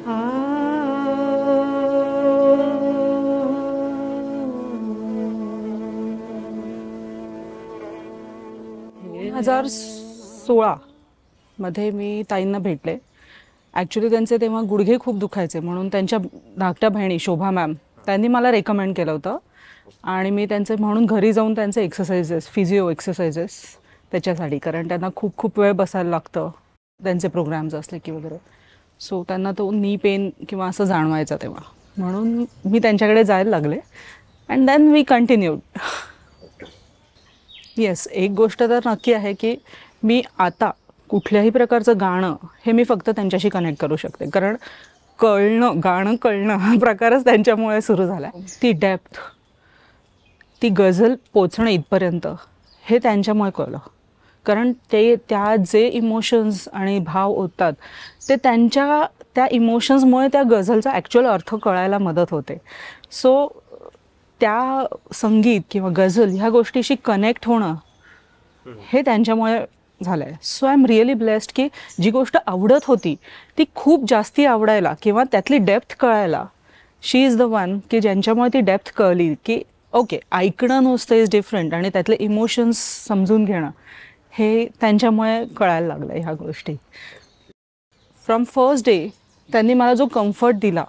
2016 मध्ये मी ताईंना भेटले. ॲक्च्युली त्यांचे तेव्हा गुडघे खूप दुखायचे म्हणून त्यांच्या धाकट्या बहिणी शोभा मॅम त्यांनी मला रेकमेंड केलं होतं आणि मी त्यांचे म्हणून घरी जाऊन त्यांचे एक्सरसाइजेस फिजिओ एक्सरसाइजेस त्याच्यासाठी, कारण त्यांना खूप खूप वेळ बसायला लागतं त्यांचे प्रोग्राम्स असले की वगैरे. सो त्यांना तो नी पेन किंवा असं जाणवायचा तेव्हा, म्हणून मी त्यांच्याकडे जायला लागले and then we continued. Yes, एक गोष्ट तर नक्की आहे की मी आता कुठल्याही प्रकारचं गाणं हे मी फक्त त्यांच्याशी कनेक्ट करू शकते, कारण गाणं कळणं हा प्रकारच त्यांच्यामुळे सुरू झाला आहे. ती डेप्थ, ती गझल पोचणं इथपर्यंत हे त्यांच्यामुळे कळलं, कारण त्या जे इमोशन्स आणि भाव ओततात ते त्या इमोशन्समुळे त्या गझलचा ॲक्च्युअल अर्थ कळायला मदत होते. सो त्या संगीत किंवा गझल ह्या गोष्टीशी कनेक्ट होणं हे त्यांच्यामुळे झालं आहे. So I am really blessed की जी गोष्ट आवडत होती ती खूप जास्ती आवडायला किंवा त्यातली डेप्थ कळायला शी इज द वन की ज्यांच्यामुळे ती डेप्थ कळली की ओके, ऐकणं नुसतं इज डिफरंट आणि त्यातले इमोशन्स समजून घेणं हे त्यांच्यामुळे कळायला लागलं ह्या गोष्टी. फ्रॉम फर्स्ट डे त्यांनी मला जो कम्फर्ट दिला,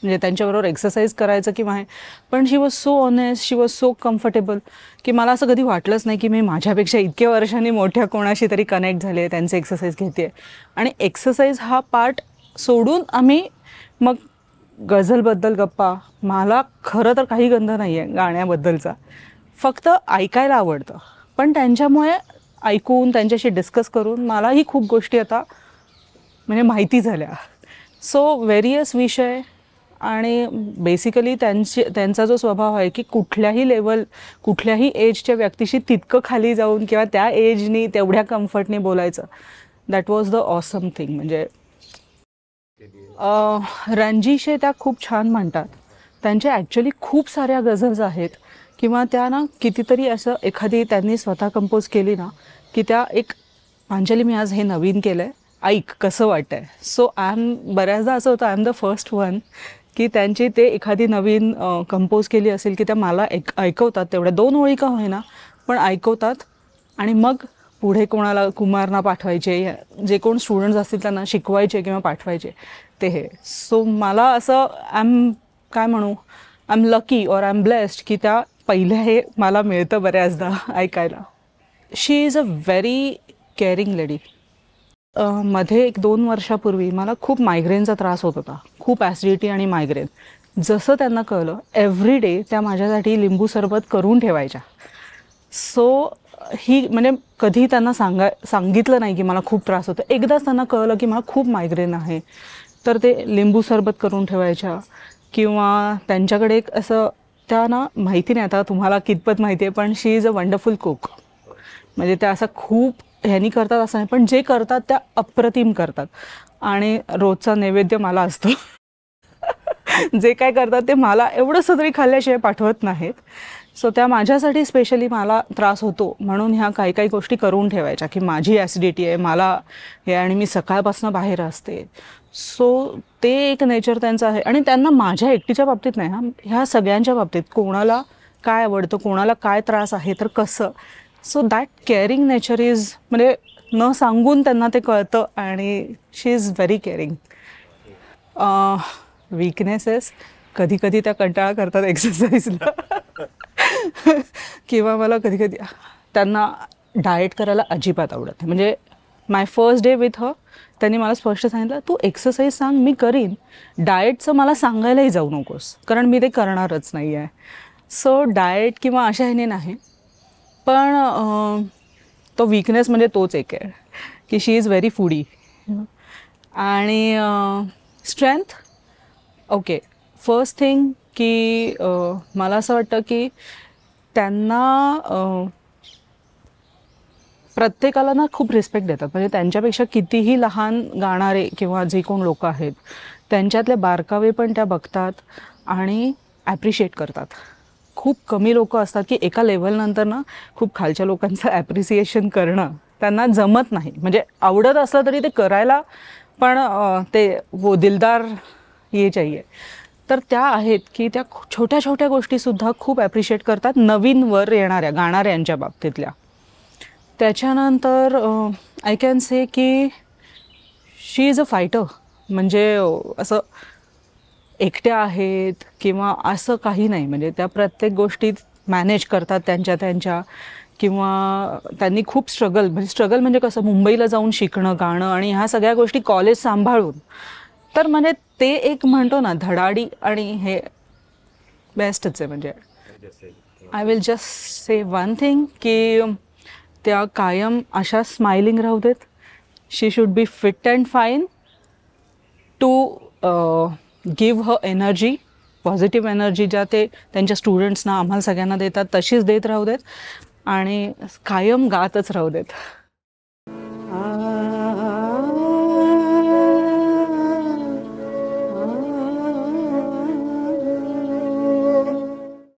म्हणजे त्यांच्याबरोबर एक्सरसाइज करायचं किंवा आहे, पण she was so honest, she was so comfortable की मला असं कधी वाटलंच नाही की मी माझ्यापेक्षा इतक्या वर्षांनी मोठ्या कोणाशी तरी कनेक्ट झाले, त्यांचे एक्सरसाइज घेते. आणि एक्सरसाइज हा पार्ट सोडून आम्ही मग गझलबद्दल गप्पा. मला खरं तर काही गंध नाही आहे गाण्याबद्दलचा, फक्त ऐकायला आवडतं, पण त्यांच्यामुळे ऐकून त्यांच्याशी डिस्कस करून मलाही खूप गोष्टी आता म्हणजे माहिती झाल्या. सो व्हेरियस विषय आणि बेसिकली त्यांचा जो स्वभाव आहे की कुठल्याही लेवल कुठल्याही एजच्या व्यक्तीशी तितकं खाली जाऊन किंवा त्या एजनी तेवढ्या कम्फर्टने बोलायचं, that was the awesome thing. म्हणजे रणजीशे त्या खूप छान म्हणतात. त्यांच्या ॲक्च्युली खूप साऱ्या गझल्स आहेत किंवा त्या ना कितीतरी असं एखादी त्यांनी स्वतः कंपोज केली ना की त्या एक अंजली मी आज हे नवीन केलं आहे, ऐक कसं वाटतं आहे. सो बऱ्याचदा असं होतं I am the first one की त्यांची ते एखादी नवीन कंपोज केली असेल की त्या मला ऐकवतात, तेवढ्या 2 ओळी का होईना पण ऐकवतात आणि मग पुढे कोणाला कुमारना पाठवायचे, जे कोण स्टुडंट्स असतील त्यांना शिकवायचे किंवा पाठवायचे ते हे. सो मला असं आय एम लकी और आय एम ब्लेस्ड की त्या पहिल्या हे मला मिळतं बऱ्याचदा ऐकायला. She is a very caring lady. मध्ये 1-2 वर्षापूर्वी मला खूप मायग्रेनचा त्रास होत होता, खूप ॲसिडिटी आणि मायग्रेन. जसं त्यांना कळलं एव्हरी डे त्या माझ्यासाठी लिंबू सरबत करून ठेवायच्या. सो ही म्हणजे कधी त्यांना सांगितलं नाही की मला खूप त्रास होतो. एकदाच त्यांना कळलं की मला खूप मायग्रेन आहे, तर ते लिंबू सरबत करून ठेवायच्या. किंवा त्यांच्याकडे एक असं त्या ना माहिती नाही आता तुम्हाला कितपत माहिती आहे, पण शी इज अ वंडरफुल कुक. म्हणजे त्या असं खूप ह्यांनी करतात असं नाही, पण जे करतात त्या अप्रतिम करतात आणि रोजचा नैवेद्य मला असतो. जे काय करतात ते मला एवढंसं तरी खाल्ल्याशिवाय पाठवत नाहीत. सो त्या माझ्यासाठी स्पेशली मला त्रास होतो म्हणून ह्या काही गोष्टी करून ठेवायच्या की माझी ॲसिडिटी आहे, मला हे आणि मी सकाळपासून बाहेर असते. सो ते एक नेचर त्यांचं आहे. आणि त्यांना माझ्या एकटीच्या बाबतीत नाही, ह्या सगळ्यांच्या बाबतीत कोणाला काय आवडतं, कोणाला काय त्रास आहे तर कसं. So that caring nature is म्हणजे न सांगून त्यांना ते कळतं आणि शी इज व्हेरी केअरिंग. वीकनेसेस कधी कधी त्या कंटाळा करतात एक्सरसाइजला. किंवा मला कधी कधी त्यांना डाएट करायला अजिबात आवडत नाही. म्हणजे माय फर्स्ट डे विथ हर त्यांनी मला स्पष्ट सांगितलं तू एक्सरसाइज सांग मी करीन, डाएटचं मला सांगायलाही जाऊ नकोस कारण मी ते करणारच नाही आहे. सो डाएट किंवा अशा ह्याने नाही, पण तो वीकनेस म्हणजे तोच एक आहे की शी इज व्हेरी फूडी. आणि स्ट्रेंथ ओके, फर्स्ट थिंग की मला असं वाटतं की त्यांना प्रत्येकाला ना खूप रिस्पेक्ट देतात. म्हणजे त्यांच्यापेक्षा कितीही लहान गाणारे किंवा जे कोण लोक आहेत त्यांच्यातले बारकावे पण त्या बघतात आणि ॲप्रिशिएट करतात. खूप कमी लोक असतात की एका लेवलनंतर ना खूप खालच्या लोकांचं ॲप्रिसिएशन करणं त्यांना जमत नाही. म्हणजे आवडत असलं तरी ते करायला पण ते वो दिलदार ये चाहिए. तर त्या आहेत की त्या छोट्या छोट्या गोष्टीसुद्धा खूप ॲप्रिशिएट करतात नवीनवर येणाऱ्या गाणाऱ्यांच्या बाबतीतल्या. त्याच्यानंतर आय कॅन से की शी इज अ फायटर. म्हणजे असं एकट्या आहेत किंवा असं काही नाही. म्हणजे त्या प्रत्येक गोष्टीत मॅनेज करतात त्यांच्या त्यांच्या. किंवा त्यांनी खूप स्ट्रगल म्हणजे कसं मुंबईला जाऊन शिकणं गाणं आणि ह्या सगळ्या गोष्टी कॉलेज सांभाळून. तर म्हणजे ते एक म्हणतो ना धडाडी आणि हे बेस्टच आहे. म्हणजे I will just say one thing की त्या कायम अशा स्माइलिंग राहू देत. She should be fit and fine to give her energy, positive energy ज्या ते त्यांच्या स्टुडंट्सना आम्हाला सगळ्यांना देतात तशीच देत राहू देत आणि कायम गातच राहू देत.